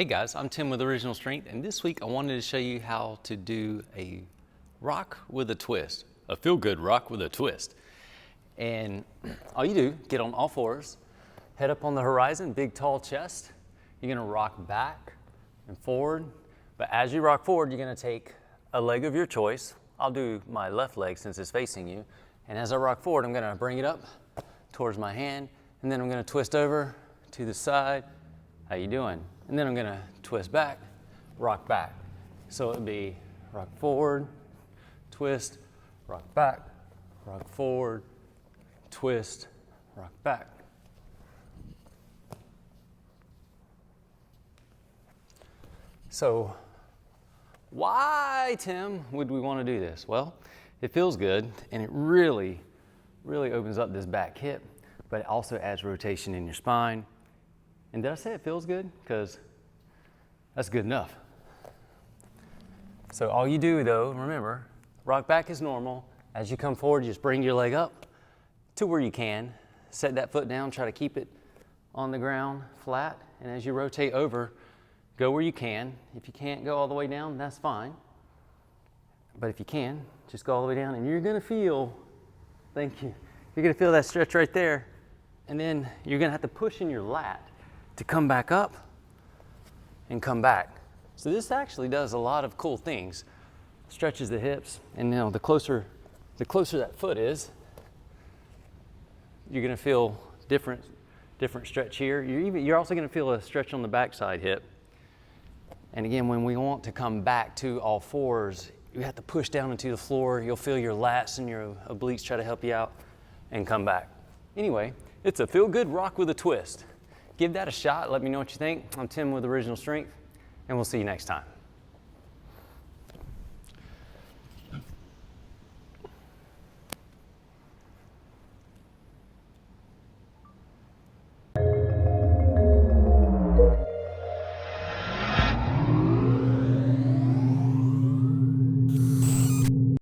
Hey guys, I'm Tim with Original Strength, and this week I wanted to show you how to do a rock with a twist, a feel-good rock with a twist. And all you do, get on all fours, head up on the horizon, big tall chest. You're gonna rock back and forward, but as you rock forward, you're gonna take a leg of your choice. I'll do my left leg since it's facing you. And as I rock forward, I'm gonna bring it up towards my hand, and then I'm gonna twist over to the side. How you doing? And then I'm gonna twist back, rock back. So it'd be rock forward, twist, rock back, rock forward, twist, rock back. So why, Tim, would we wanna do this? Well, it feels good and it really opens up this back hip, but it also adds rotation in your spine. And did I say it feels good? Because that's good enough. So all you do though, remember, rock back is normal. As you come forward, you just bring your leg up to where you can. Set that foot down, try to keep it on the ground flat. And as you rotate over, go where you can. If you can't go all the way down, that's fine. But if you can, just go all the way down and you're gonna feel, thank you, you're gonna feel that stretch right there. And then you're gonna have to push in your lat to come back up and come back. So this actually does a lot of cool things. Stretches the hips, and the closer that foot is, you're gonna feel different stretch here. You're also gonna feel a stretch on the backside hip. And again, when we want to come back to all fours, you have to push down into the floor. You'll feel your lats and your obliques try to help you out and come back. Anyway, it's a feel-good rock with a twist. Give that a shot. Let me know what you think. I'm Tim with Original Strength, and we'll see you next time.